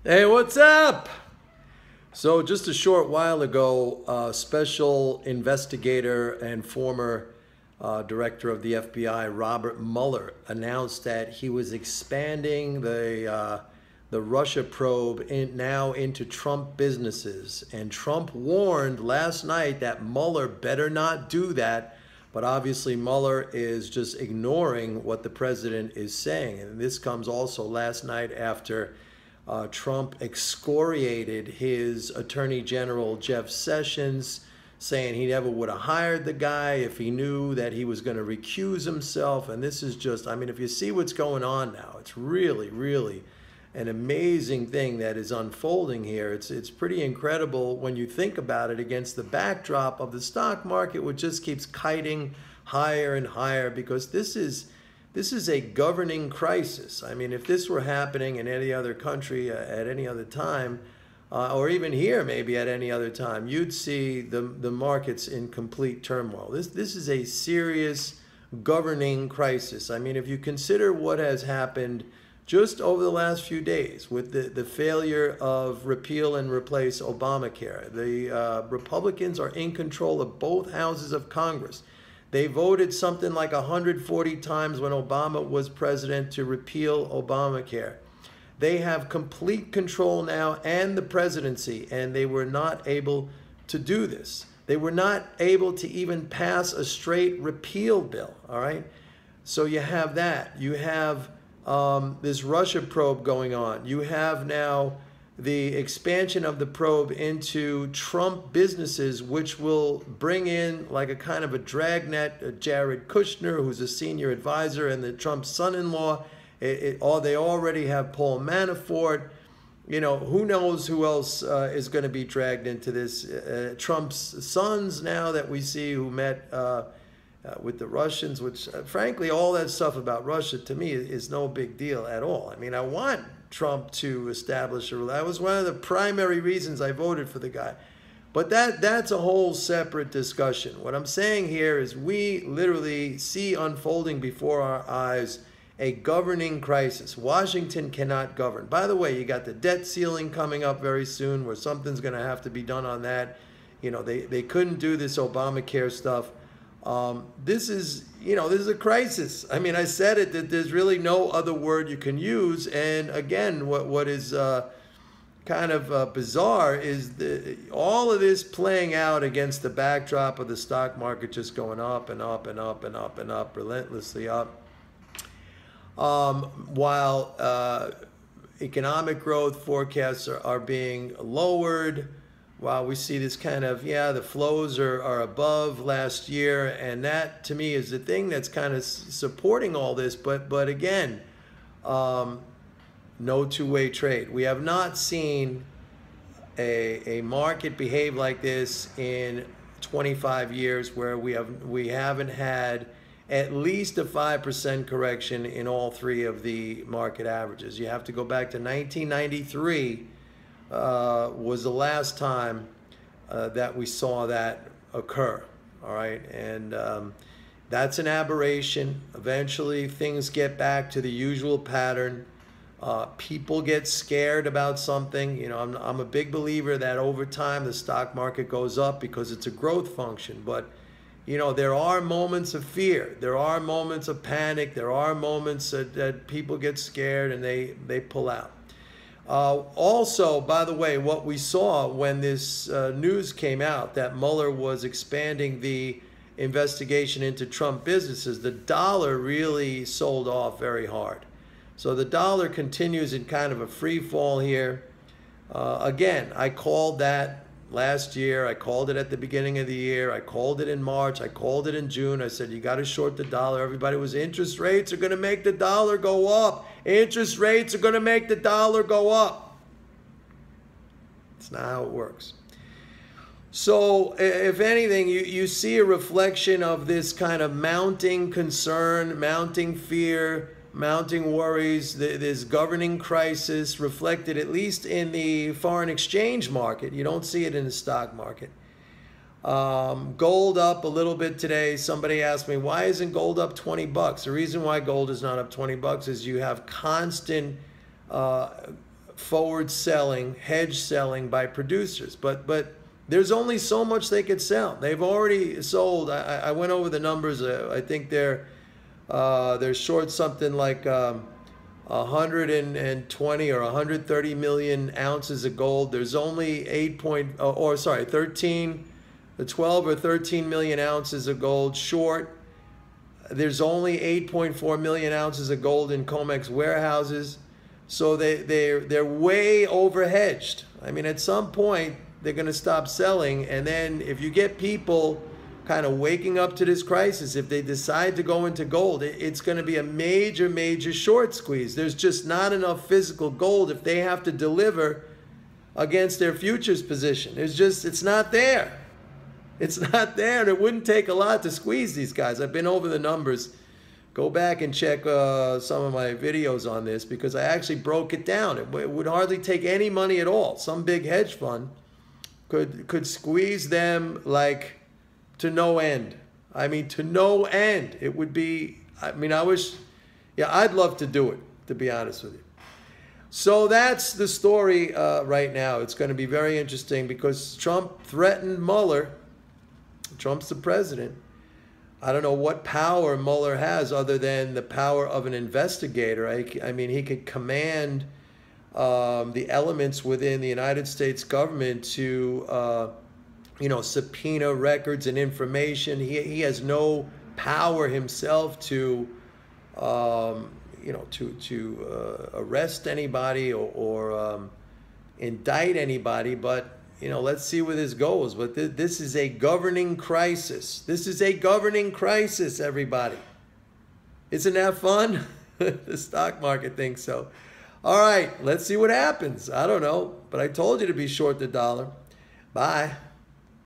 Hey, what's up? So, just a short while ago, special investigator and former director of the FBI, Robert Mueller, announced that he was expanding the Russia probe now into Trump businesses. And Trump warned last night that Mueller better not do that. But obviously, Mueller is just ignoring what the president is saying. And this comes also last night after Trump excoriated his Attorney General Jeff Sessions, saying he never would have hired the guy if he knew that he was going to recuse himself. And this is just, I mean, if you see what's going on now, it's really, really an amazing thing that is unfolding here. It's pretty incredible when you think about it against the backdrop of the stock market, which just keeps kiting higher and higher because this is a governing crisis. I mean, if this were happening in any other country at any other time, or even here maybe at any other time, you'd see the markets in complete turmoil. This is a serious governing crisis. I mean, if you consider what has happened just over the last few days with the failure of repeal and replace Obamacare, the Republicans are in control of both houses of Congress. They voted something like 140 times when Obama was president to repeal Obamacare. They have complete control now and the presidency, and they were not able to do this. They were not able to even pass a straight repeal bill, all right? So you have that. You have this Russia probe going on. You have now the expansion of the probe into Trump businesses, which will bring in like a kind of a dragnet, Jared Kushner, who's a senior advisor, and the Trump son-in-law. They already have Paul Manafort. You know, who knows who else is going to be dragged into this. Trump's sons now that we see who met with the Russians, which frankly, all that stuff about Russia to me is no big deal at all. I mean, I want Trump to establish that was one of the primary reasons I voted for the guy. But that's a whole separate discussion. What I'm saying here is we literally see unfolding before our eyes a governing crisis. Washington cannot govern. By the way, you got the debt ceiling coming up very soon where something's going to have to be done on that. You know, they couldn't do this Obamacare stuff. This is a crisis. I mean, I said it, that there's really no other word you can use. And again, what is kind of bizarre is all of this playing out against the backdrop of the stock market just going up and up and up and up and up, relentlessly up. While economic growth forecasts are being lowered, while we see this kind of, the flows are above last year, and that to me is the thing that's kind of supporting all this. But again, no two-way trade. We have not seen a market behave like this in 25 years, where we haven't had at least a 5% correction in all three of the market averages. You have to go back to 1993. Was the last time that we saw that occur, all right? And that's an aberration. Eventually, things get back to the usual pattern. People get scared about something. You know, I'm a big believer that over time the stock market goes up because it's a growth function. But, you know, there are moments of fear. There are moments of panic. There are moments that people get scared and they pull out. Also, by the way, what we saw when this news came out that Mueller was expanding the investigation into Trump businesses, the dollar really sold off very hard. So the dollar continues in kind of a free fall here. Again, I called that last year. I called it at the beginning of the year. I called it in March. I called it in June. I said, you got to short the dollar. Everybody was, interest rates are going to make the dollar go up. Interest rates are going to make the dollar go up. It's not how it works. So if anything, you see a reflection of this kind of mounting concern, mounting fear, mounting worries, this governing crisis reflected at least in the foreign exchange market. You don't see it in the stock market. Gold up a little bit today. Somebody asked me, why isn't gold up 20 bucks? The reason why gold is not up 20 bucks is you have constant forward selling, hedge selling by producers. But there's only so much they could sell. They've already sold. I went over the numbers. I think they're short something like 120 or 130 million ounces of gold. There's only 12 or 13 million ounces of gold short. There's only 8.4 million ounces of gold in COMEX warehouses. So they're way overhedged. I mean, at some point, they're going to stop selling. And then if you get people kind of waking up to this crisis, if they decide to go into gold, it's going to be a major, major short squeeze. There's just not enough physical gold if they have to deliver against their futures position. It's not there. It's not there, and it wouldn't take a lot to squeeze these guys. I've been over the numbers. Go back and check some of my videos on this, because I actually broke it down. It would hardly take any money at all. Some big hedge fund could squeeze them like to no end. I mean, to no end. It would be, I mean, I'd love to do it, to be honest with you. So that's the story right now. It's going to be very interesting because Trump threatened Mueller. Trump's the president. I don't know what power Mueller has other than the power of an investigator. I mean, he could command the elements within the United States government to, subpoena records and information. He has no power himself to, arrest anybody or indict anybody. But let's see where this goes. But this is a governing crisis. This is a governing crisis, everybody. Isn't that fun? The stock market thinks so. All right, let's see what happens. I don't know, but I told you to be short the dollar. Bye.